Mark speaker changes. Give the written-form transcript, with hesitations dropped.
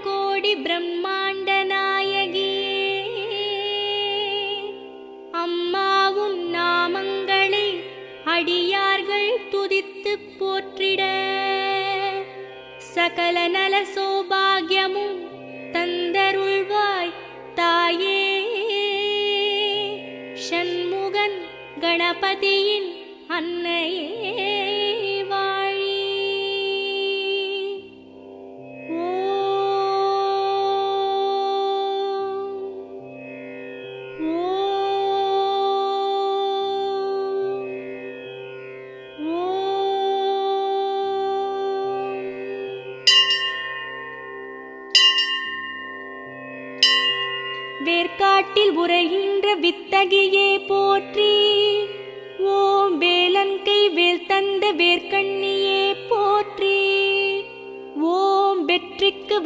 Speaker 1: கோடி பிரம்மாண்ட நாயகியே, அம்மாவும் நாமங்களை அடியார்கள் துதித்துப் போற்றிட சகல நல சௌபாகியமும் தந்தருள்வாய் தாயே. ஷண்முகன் கணபதியின் அன்னையே வாழி. வேர்க்காட்டில் உரைகின்ற வித்தகியே போற்றி. ஓம் வேலன்கை வேல் தந்த வேர்க்கண்ணியே போற்றி. ஓம் வெற்றிக்கு